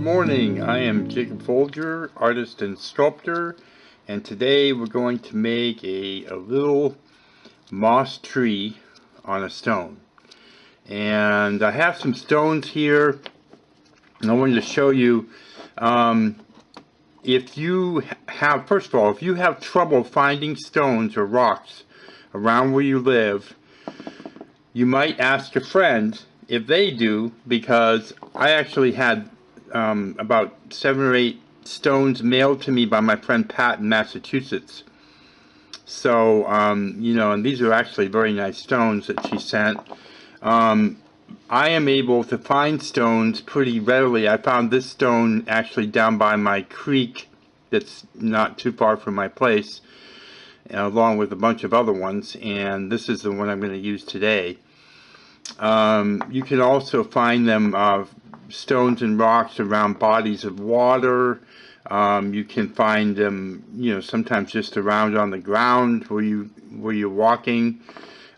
morning. I am Jacob Folger, artist and sculptor, and today we're going to make a little moss tree on a stone. And I have some stones here, and I wanted to show you. If you have, first of all, if you have trouble finding stones or rocks around where you live, you might ask a friend if they do, because I actually had about 7 or 8 stones mailed to me by my friend Pat in Massachusetts. So, you know, and these are actually very nice stones that she sent. I am able to find stones pretty readily. I found this stone actually down by my creek that's not too far from my place, along with a bunch of other ones, and this is the one I'm going to use today. You can also find them stones and rocks around bodies of water. You can find them, you know, sometimes just around on the ground where you're walking.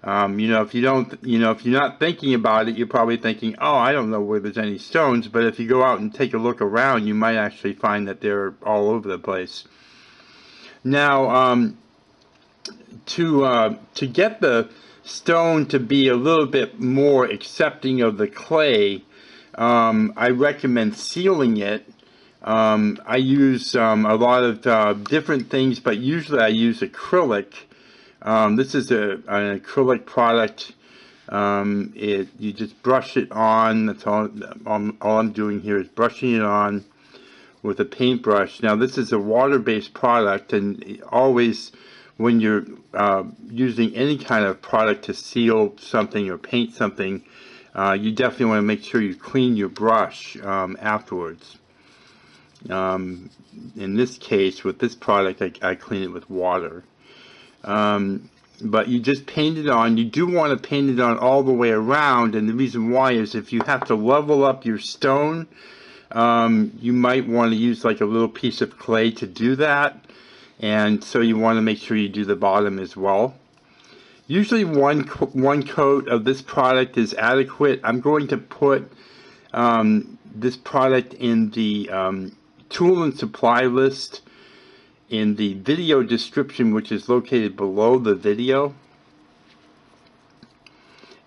You know, if you're not thinking about it, you're probably thinking, oh, I don't know where there's any stones. But if you go out and take a look around, you might actually find that they're all over the place. Now, to get the stone to be a little bit more accepting of the clay, I recommend sealing it. I use a lot of different things, but usually I use acrylic. This is an acrylic product. You just brush it on. That's all I'm doing here is brushing it on with a paintbrush. Now this is a water-based product, and always when you're using any kind of product to seal something or paint something, you definitely want to make sure you clean your brush afterwards. In this case, with this product, I clean it with water. But you just paint it on. You do want to paint it on all the way around, and the reason why is if you have to level up your stone, you might want to use like a little piece of clay to do that. And so you want to make sure you do the bottom as well. Usually one coat of this product is adequate. I'm going to put this product in the tool and supply list in the video description, which is located below the video.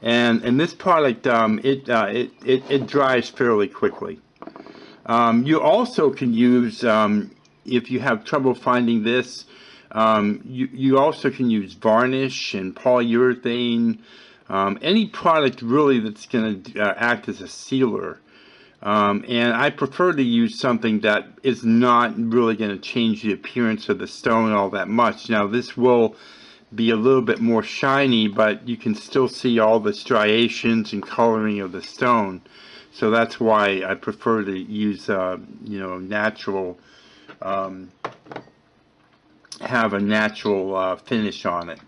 And this product, it dries fairly quickly. You also can use, if you have trouble finding this, you also can use varnish and polyurethane, any product really that's going to act as a sealer. And I prefer to use something that is not really going to change the appearance of the stone all that much. Now this will be a little bit more shiny, but you can still see all the striations and coloring of the stone. So that's why I prefer to use, you know, natural, have a natural finish on it.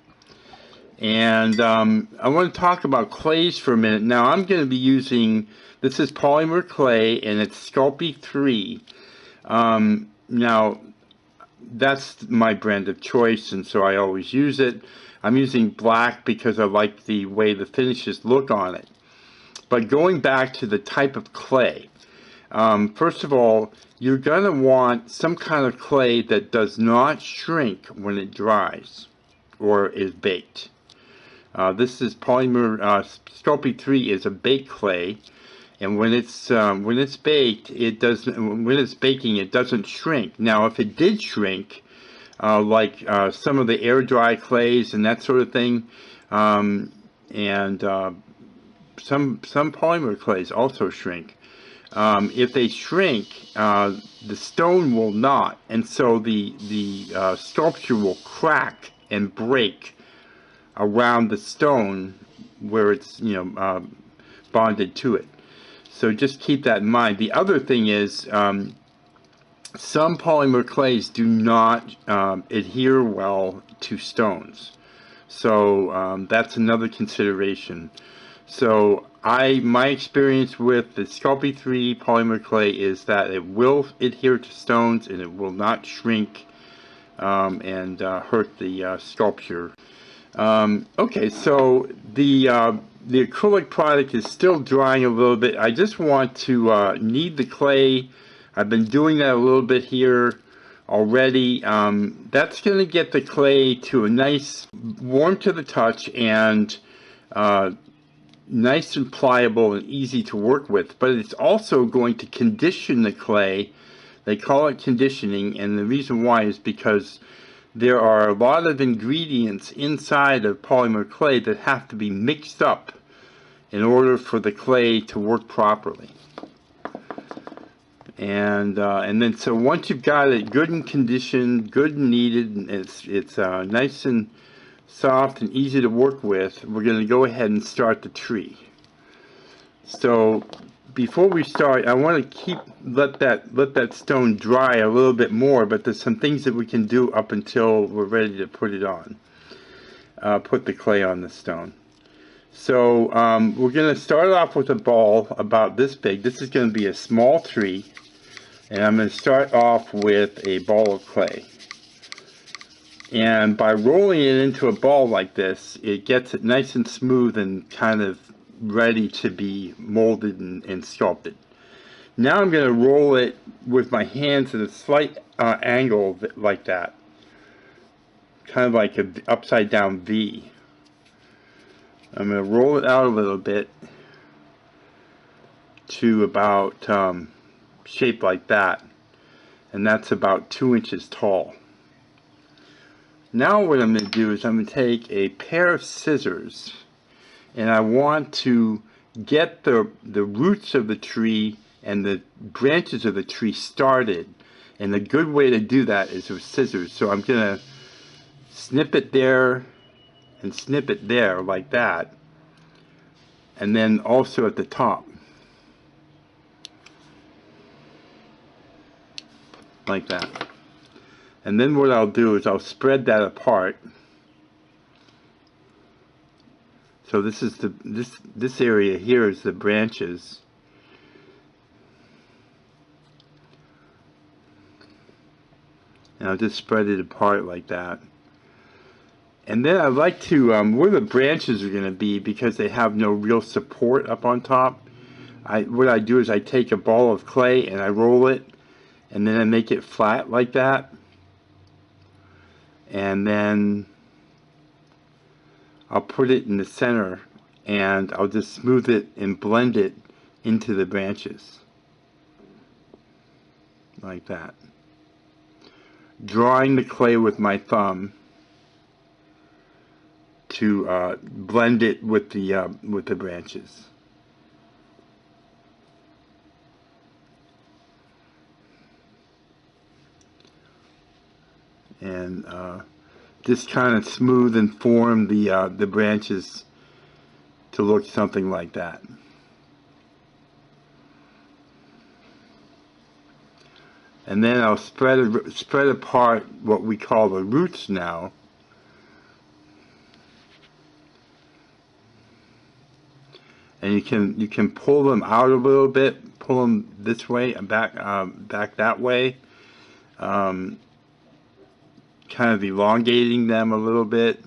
And I want to talk about clays for a minute. Now I'm going to be using, this is Polymer clay, and it's Sculpey 3. Now that's my brand of choice, and so I always use it. I'm using black because I like the way the finishes look on it. But going back to the type of clay, first of all, you're going to want some kind of clay that does not shrink when it dries or is baked. This is Polymer, Sculpey 3 is a baked clay, and when it's baked, it doesn't. When it's baking, it doesn't shrink. Now, if it did shrink, like some of the air dry clays and that sort of thing, and some polymer clays also shrink. If they shrink, the stone will not, and so the sculpture will crack and break around the stone where it's, you know, bonded to it. So just keep that in mind. The other thing is, some polymer clays do not adhere well to stones. So that's another consideration. So my experience with the Sculpey 3 polymer clay is that it will adhere to stones and it will not shrink and hurt the sculpture. Okay, so the acrylic product is still drying a little bit. I just want to knead the clay I've been doing that a little bit here already. That's going to get the clay to a nice warm to the touch and nice and pliable and easy to work with, but it's also going to condition the clay. They call it conditioning, and the reason why is because there are a lot of ingredients inside of polymer clay that have to be mixed up in order for the clay to work properly. And then so once you've got it good and conditioned, good and kneaded, and it's nice and soft and easy to work with, we're going to go ahead and start the tree. So before we start, I want to let that stone dry a little bit more, but there's some things that we can do up until we're ready to put it on, put the clay on the stone. So we're going to start off with a ball about this big. This is going to be a small tree, and I'm going to start off with a ball of clay. And by rolling it into a ball like this, it gets it nice and smooth and kind of ready to be molded and sculpted. Now I'm going to roll it with my hands at a slight angle like that, kind of like an upside down V. I'm going to roll it out a little bit to about shape like that, and that's about 2 inches tall. Now what I'm going to do is I'm going to take a pair of scissors, and I want to get the roots of the tree and the branches of the tree started, and the good way to do that is with scissors. So I'm going to snip it there and snip it there like that, and then also at the top like that. And then what I'll do is I'll spread that apart. So this is this area here is the branches. And I'll just spread it apart like that. And then I'd like to, where the branches are going to be, because they have no real support up on top, what I do is I take a ball of clay and I roll it, and then I make it flat like that. And then I'll put it in the center, and I'll just smooth it and blend it into the branches like that, drawing the clay with my thumb to blend it with the branches. And just kind of smooth and form the branches to look something like that. And then I'll spread apart what we call the roots now. And you can pull them out a little bit, pull them this way and back that way. Kind of elongating them a little bit.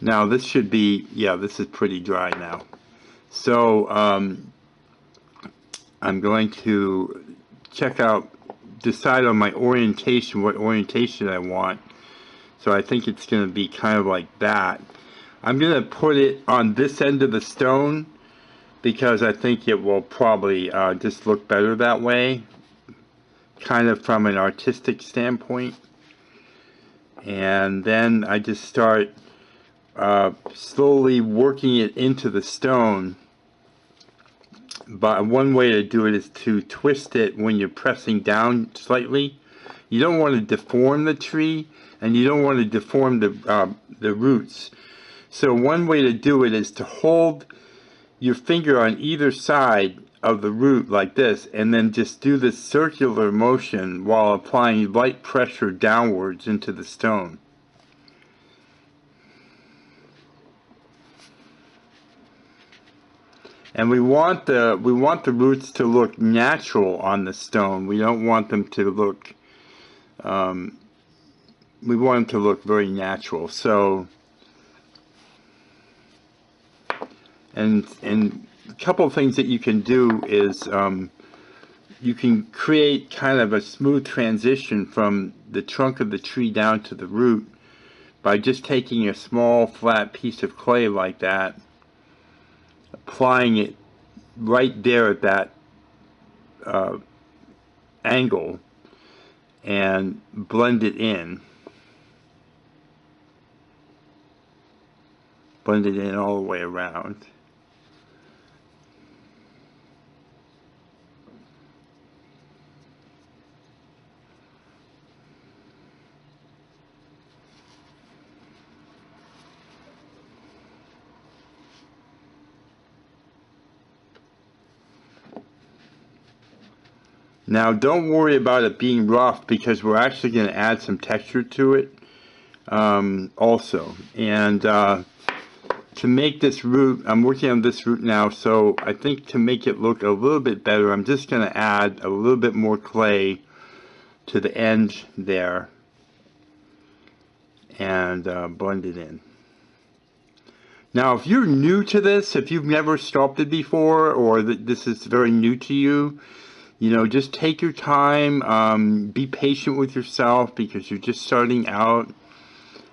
Now this should be, yeah, this is pretty dry now. So I'm going to decide on my orientation, what orientation I want. So I think it's going to be kind of like that. I'm going to put it on this end of the stone, because I think it will probably just look better that way, kind of from an artistic standpoint. And then I just start slowly working it into the stone. But one way to do it is to twist it when you're pressing down slightly. You don't want to deform the tree, and you don't want to deform the roots. So one way to do it is to hold your finger on either side of the root like this, and then just do this circular motion while applying light pressure downwards into the stone. And we want the roots to look natural on the stone. We don't want them to look we want them to look very natural. So And a couple of things that you can do is you can create kind of a smooth transition from the trunk of the tree down to the root by just taking a small flat piece of clay like that, applying it right there at that angle, and blend it in. Blend it in all the way around. Now don't worry about it being rough, because we're actually going to add some texture to it also. And to make this root, I'm working on this root now, so I think to make it look a little bit better, I'm just going to add a little bit more clay to the end there and blend it in. Now if you're new to this, if you've never sculpted before, or this is very new to you, you know, just take your time, be patient with yourself, because you're just starting out,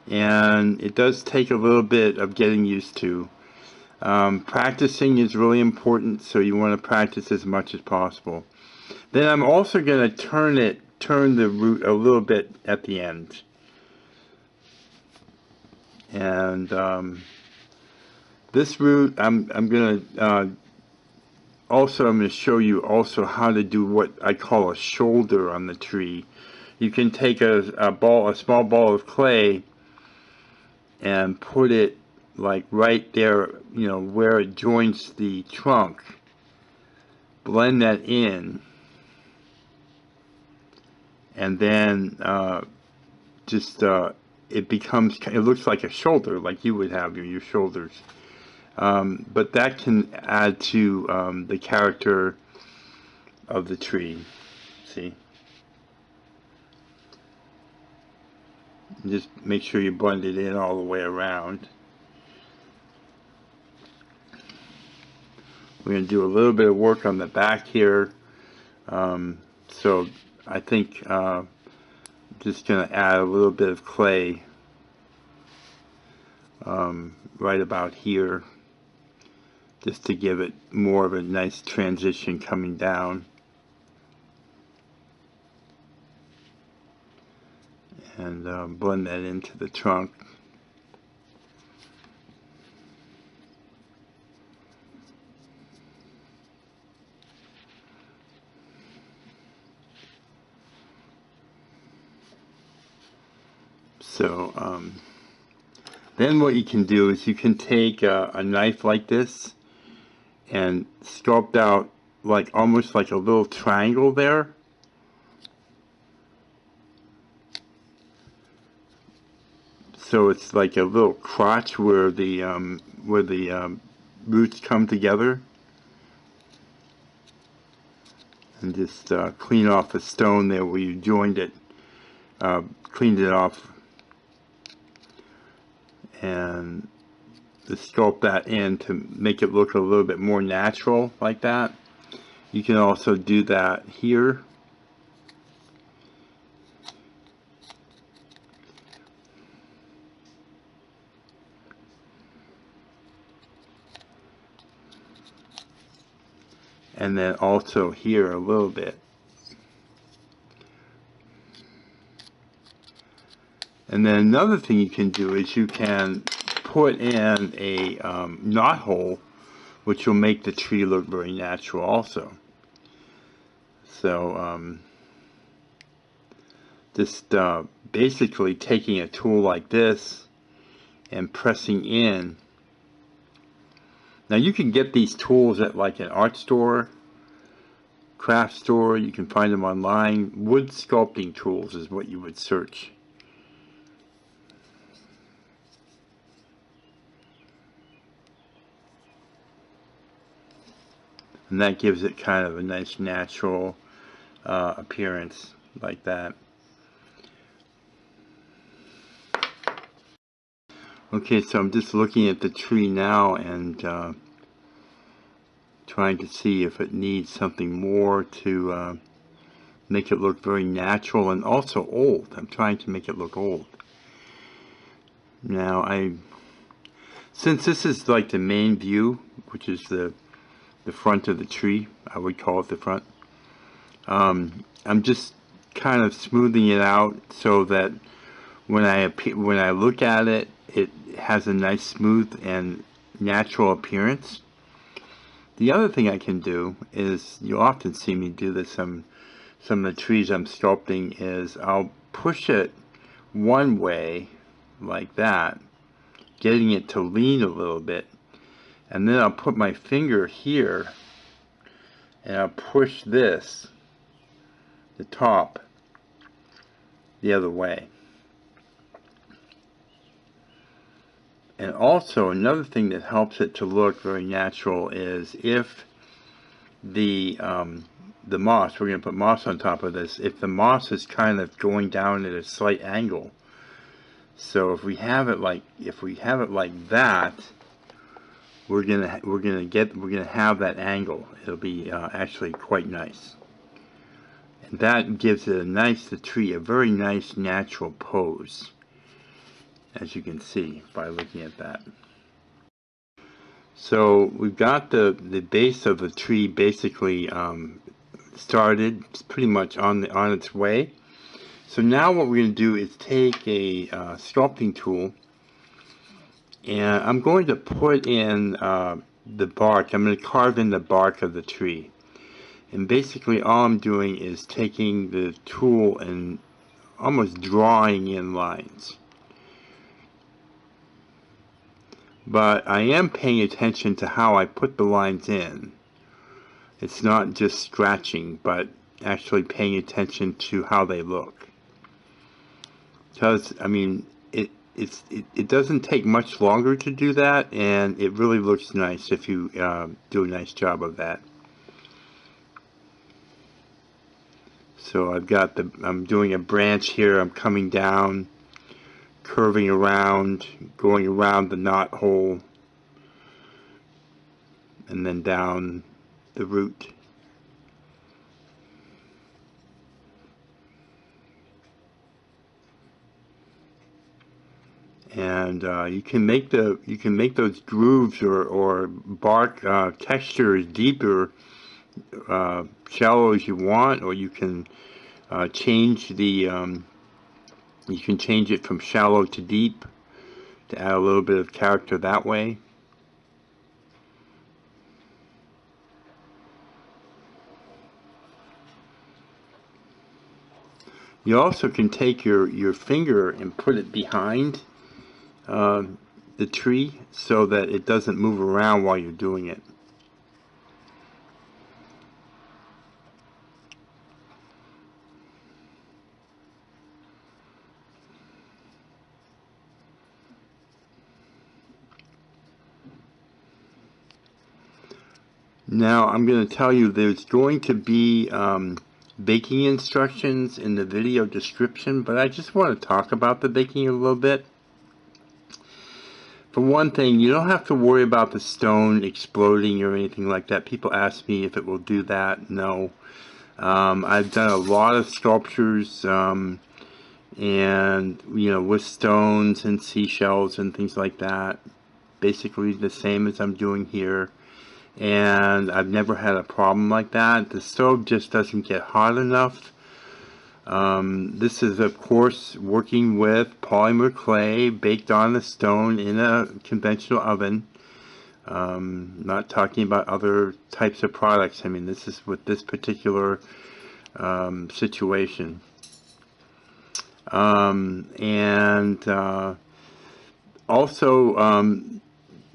and it does take a little bit of getting used to. Practicing is really important, so you want to practice as much as possible. Then I'm also going to turn the root a little bit at the end. And this root, I'm going to also, I'm going to show you also how to do what I call a shoulder on the tree. You can take a small ball of clay, and put it like right there, you know, where it joins the trunk. Blend that in, and then it looks like a shoulder, like you would have your shoulders. But that can add to the character of the tree. See? Just make sure you blend it in all the way around. We're going to do a little bit of work on the back here. So I think just going to add a little bit of clay right about here, just to give it more of a nice transition coming down. And blend that into the trunk. So then what you can do is you can take a knife like this and sculpt out like almost like a little triangle there. So it's like a little crotch where the roots come together, and just clean off the stone there where you joined it, cleaned it off, and just sculpt that in to make it look a little bit more natural like that. You can also do that here. And then also here a little bit. And then another thing you can do is you can put in a knot hole, which will make the tree look very natural also. So just basically taking a tool like this and pressing in. Now you can get these tools at like an art store, craft store. You can find them online. Wood sculpting tools is what you would search. And that gives it kind of a nice natural appearance like that. Okay, so I'm just looking at the tree now, and trying to see if it needs something more to make it look very natural and also old. I'm trying to make it look old. Now since this is like the main view, which is the front of the tree, I would call it the front, I'm just kind of smoothing it out so that when I look at it, it has a nice smooth and natural appearance. The other thing I can do is, you often see me do this, some of the trees I'm sculpting, is I'll push it one way like that, getting it to lean a little bit, and then I'll put my finger here and I'll push this, the top, the other way. And also another thing that helps it to look very natural is if the moss, we're going to put moss on top of this, if the moss is kind of going down at a slight angle. So if we have it like that, we're gonna have that angle. It'll be actually quite nice, and that gives it the tree a very nice natural pose, as you can see by looking at that. So we've got the base of the tree basically started. It's pretty much on its way. So now what we're going to do is take a sculpting tool, and I'm going to put in the bark. I'm going to carve in the bark of the tree. And basically all I'm doing is taking the tool and almost drawing in lines. But I am paying attention to how I put the lines in. It's not just scratching, but actually paying attention to how they look. Because, I mean, it doesn't take much longer to do that, and it really looks nice if you do a nice job of that. So I'm doing a branch here. I'm coming down, curving around, going around the knot hole, and then down the root. And you can make those grooves or bark texture as deep or shallow as you want, or you can change it from shallow to deep to add a little bit of character that way. You also can take your finger and put it behind the tree so that it doesn't move around while you're doing it. Now I'm going to tell you there's going to be baking instructions in the video description, but I just want to talk about the baking a little bit. For one thing, you don't have to worry about the stone exploding or anything like that. People ask me if it will do that. No. I've done a lot of sculptures and with stones and seashells and things like that. Basically the same as I'm doing here. And I've never had a problem like that. The stove just doesn't get hot enough. This is of course working with polymer clay baked on the stone in a conventional oven. Not talking about other types of products. I mean, this is with this particular situation. Also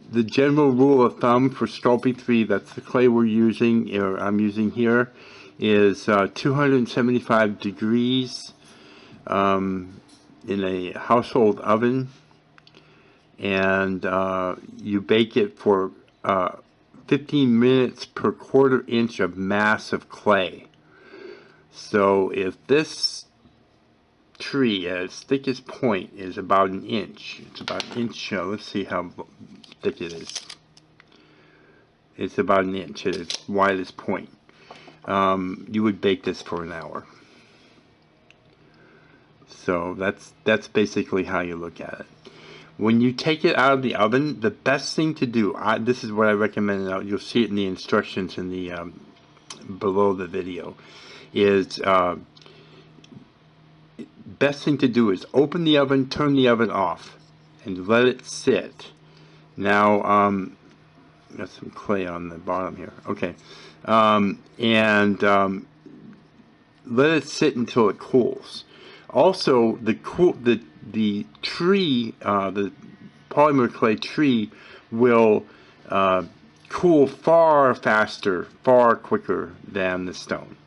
the general rule of thumb for Sculpey 3, that's the clay we're using, or I'm using here, is 275 degrees in a household oven, and you bake it for 15 minutes per quarter-inch of mass of clay. So if this tree at its thickest point is about an inch, it's about an inch, let's see how thick it is. It's about an inch at its widest point. You would bake this for an hour. So that's basically how you look at it. When you take it out of the oven, the best thing to do, this is what I recommend, and you'll see it in the instructions in the below the video, is best thing to do is open the oven, turn the oven off, and let it sit. Now, got some clay on the bottom here. Okay, let it sit until it cools. Also, the tree, the polymer clay tree, will cool far faster, far quicker than the stone.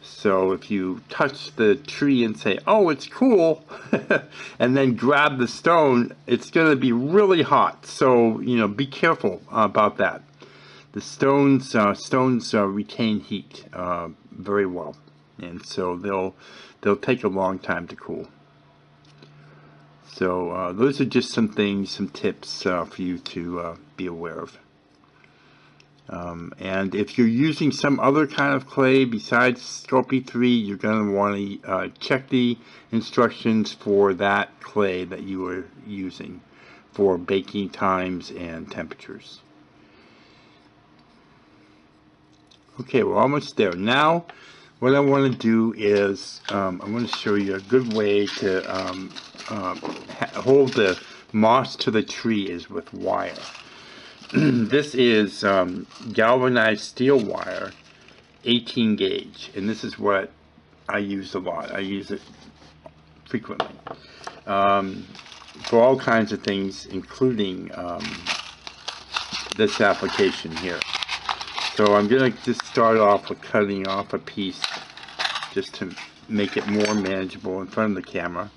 So if you touch the tree and say, "Oh, it's cool," and then grab the stone, it's going to be really hot. So be careful about that. The stones retain heat very well, and so they'll take a long time to cool. So those are just some things, some tips for you to be aware of. And if you're using some other kind of clay besides Sculpey 3, you're going to want to check the instructions for that clay that you are using for baking times and temperatures. Okay, we're almost there. Now, what I want to do is I'm going to show you a good way to hold the moss to the tree is with wire. This is galvanized steel wire, 18 gauge, and this is what I use a lot. I use it frequently for all kinds of things, including this application here. So I'm going to just start off with cutting off a piece just to make it more manageable in front of the camera.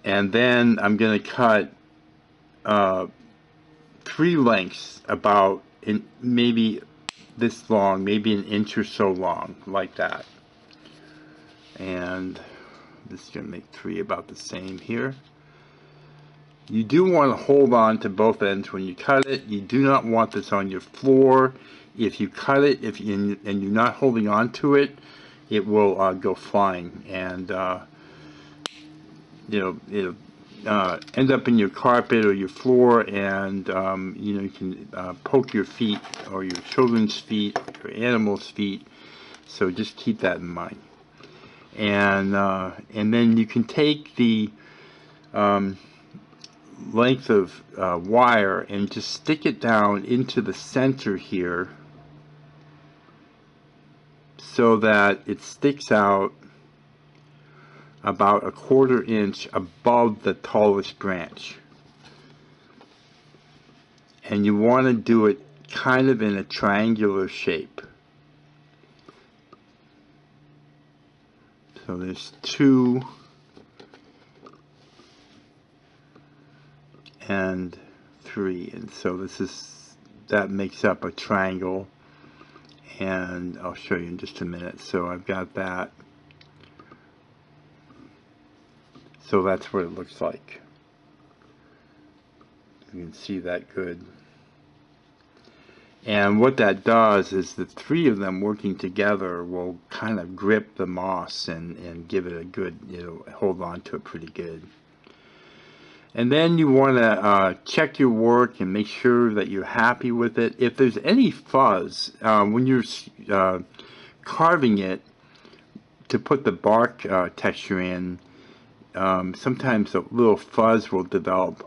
And then I'm going to cut 3 lengths about maybe this long, maybe an inch or so long, like that. And this is going to make 3 about the same here. You do want to hold on to both ends when you cut it. You do not want this on your floor. If you cut it and you're not holding on to it, it will go flying, and it'll end up in your carpet or your floor, and you can poke your feet or your children's feet or animals' feet. So just keep that in mind. And then you can take the length of wire and just stick it down into the center here, so that it sticks out about 1/4 inch above the tallest branch. And you want to do it kind of in a triangular shape. So there's 2 and 3, and so that makes up a triangle, and I'll show you in just a minute. So I've got that. So that's what it looks like. You can see that good. And what that does is the 3 of them working together will kind of grip the moss and give it a good, hold on to it pretty good. And then you want to check your work and make sure that you're happy with it. If there's any fuzz, when you're carving it to put the bark texture in, sometimes a little fuzz will develop,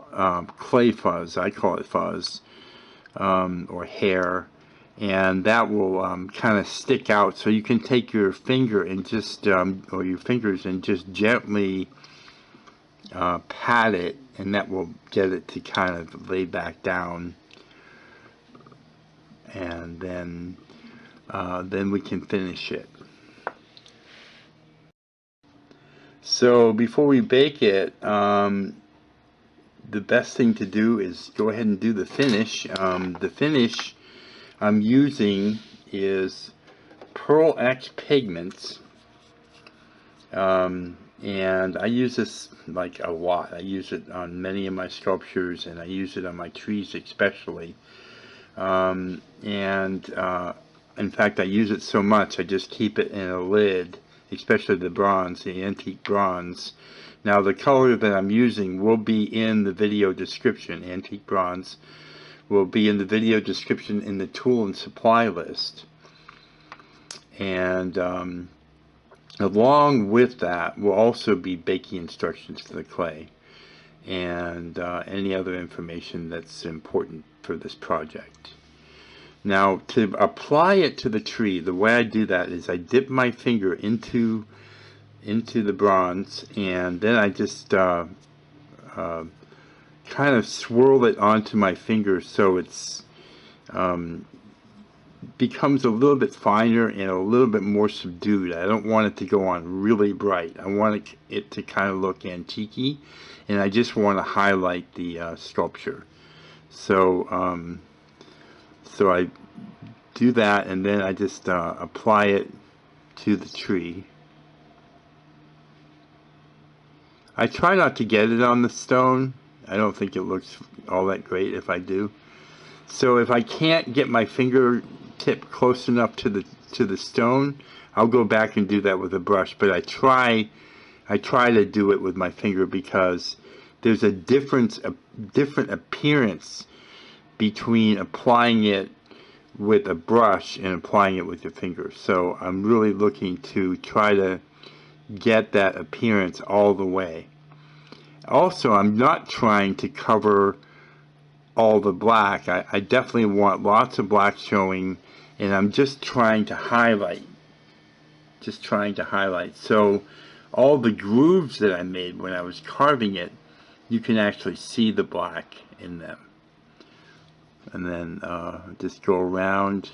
clay fuzz, I call it fuzz, or hair, and that will kind of stick out. So you can take your finger and just, or your fingers, and just gently pat it, and that will get it to kind of lay back down. And then we can finish it. So before we bake it, the best thing to do is go ahead and do the finish. The finish I'm using is Pearl X Pigments, and I use this like a lot. I use it on many of my sculptures, and I use it on my trees especially. In fact, I use it so much I just keep it in a lid, especially the bronze, the antique bronze. Now the color that I'm using will be in the video description. Antique bronze will be in the video description in the tool and supply list. And along with that will also be baking instructions for the clay and any other information that's important for this project. Now, to apply it to the tree, the way I do that is I dip my finger into the bronze, and then I just kind of swirl it onto my finger so it's becomes a little bit finer and a little bit more subdued. I don't want it to go on really bright. I want it to kind of look antique-y, and I just want to highlight the sculpture. So so I do that, and then I just apply it to the tree. I try not to get it on the stone. I don't think it looks all that great if I do. So if I can't get my fingertip close enough to the stone, I'll go back and do that with a brush. But I try to do it with my finger because there's a different appearance between applying it with a brush and applying it with your finger. So I'm really looking to try to get that appearance all the way. Also, I'm not trying to cover all the black. I definitely want lots of black showing, and I'm just trying to highlight. So all the grooves that I made when I was carving it, you can actually see the black in them. And then just go around.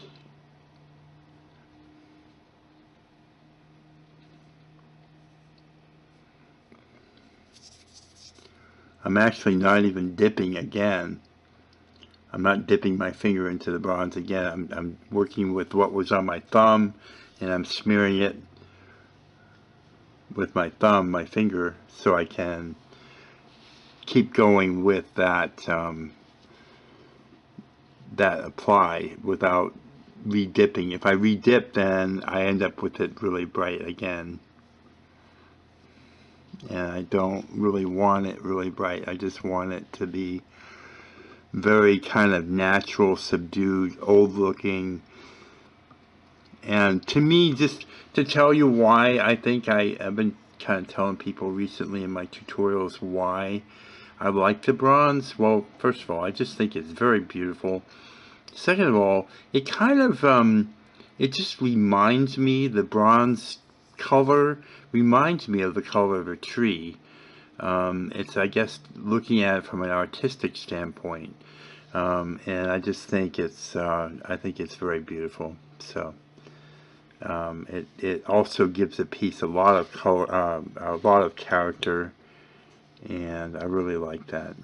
I'm actually not even dipping again. I'm not dipping my finger into the bronze again. I'm working with what was on my thumb, and I'm smearing it with my thumb, my finger, so I can keep going with that that apply without re-dipping. If I re-dip, then I end up with it really bright again. And I don't really want it really bright. I just want it to be very kind of natural, subdued, old looking. And to me, just to tell you why, I think I've been kind of telling people recently in my tutorials why I like the bronze. Well, first of all, I just think it's very beautiful. Second of all, it kind of it just reminds me, the bronze color reminds me of the color of a tree. It's, I guess, looking at it from an artistic standpoint, and I just think it's very beautiful. So it also gives a piece a lot of color, a lot of character, and I really like that.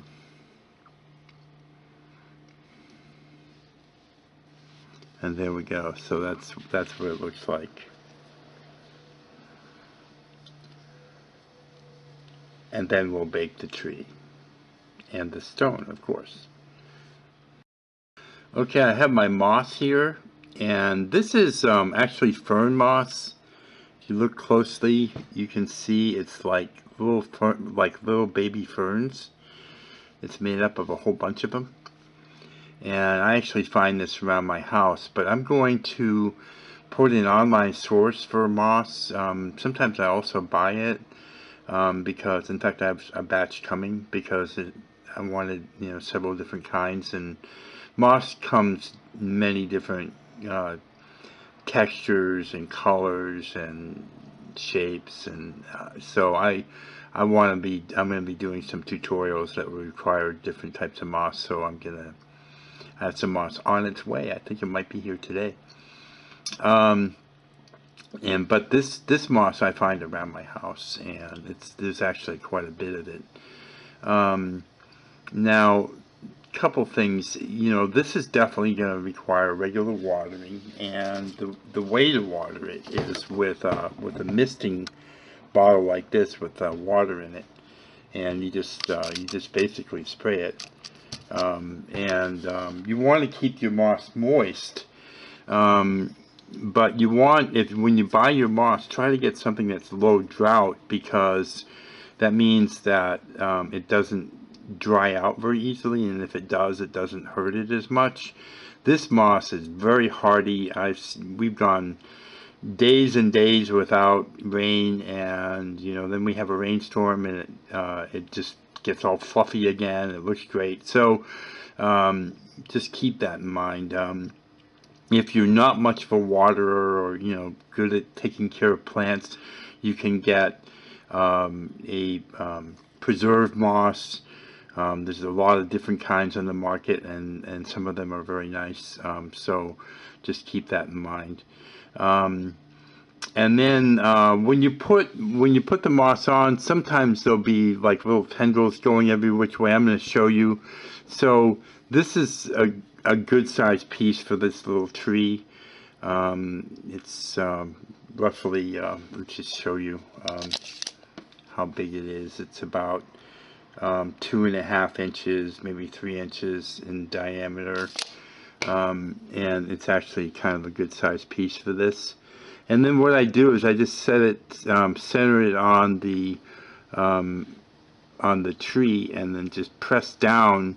And there we go. So that's what it looks like. And then we'll bake the tree and the stone, of course. Okay, I have my moss here, and this is actually fern moss. If you look closely, you can see it's like little baby ferns. It's made up of a whole bunch of them. And I actually find this around my house, but I'm going to put an online source for moss. Sometimes I also buy it because, in fact, I have a batch coming because I wanted, several different kinds, and moss comes many different textures and colors and shapes, and so I'm going to be doing some tutorials that will require different types of moss. So I'm gonna have some moss on its way. I think it might be here today. But this moss I find around my house, and there's actually quite a bit of it. Now, couple things. This is definitely going to require regular watering, and the way to water it is with a misting bottle like this with water in it, and you just basically spray it You want to keep your moss moist. But you want, when you buy your moss, try to get something that's low drought, because that means that it doesn't dry out very easily, and if it does, it doesn't hurt it as much. This moss is very hardy. We've gone days and days without rain, and then we have a rainstorm, and it just gets all fluffy again. It looks great. So just keep that in mind. If you're not much of a waterer, or good at taking care of plants, you can get a preserved moss. There's a lot of different kinds on the market, and some of them are very nice. So just keep that in mind. And then when you put the moss on, sometimes there'll be like little tendrils going every which way. I'm going to show you. So this is a good sized piece for this little tree. It's roughly, let's just show you how big it is. It's about 2.5 inches, maybe 3 inches in diameter, and it's actually kind of a good sized piece for this. And then what I do is I just set it, center it on the tree, and then just press down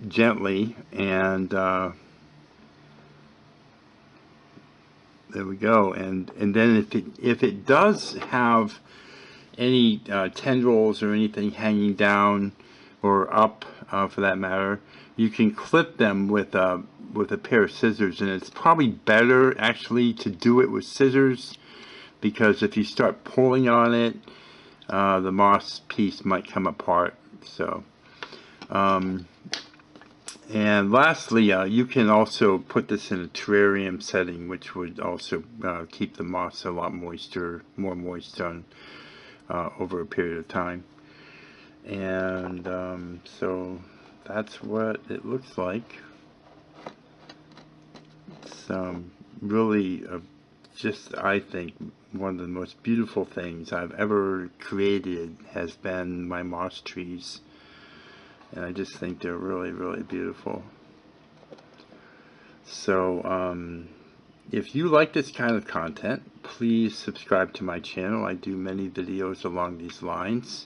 gently, and there we go. And then if it does have any tendrils or anything hanging down or up, for that matter, you can clip them with a pair of scissors. And it's probably better actually to do it with scissors, because if you start pulling on it, the moss piece might come apart. So and lastly, you can also put this in a terrarium setting, which would also keep the moss a lot more moist over a period of time. And so that's what it looks like. It's really just, I think, one of the most beautiful things I've ever created has been my moss trees. And I just think they're really, really beautiful. So if you like this kind of content, please subscribe to my channel. I do many videos along these lines.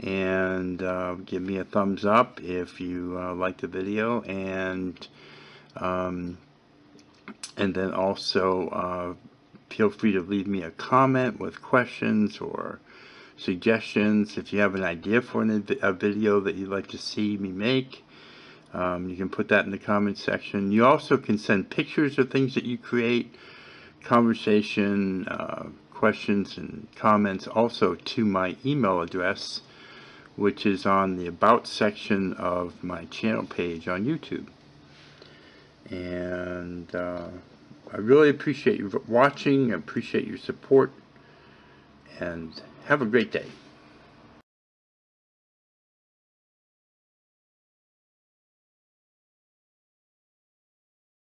And give me a thumbs up if you like the video, and then also feel free to leave me a comment with questions or suggestions. If you have an idea for a video that you'd like to see me make, you can put that in the comment section. You also can send pictures of things that you create, conversation, questions and comments, also to my email address, which is on the About section of my channel page on YouTube. And I really appreciate you watching. I appreciate your support, and have a great day.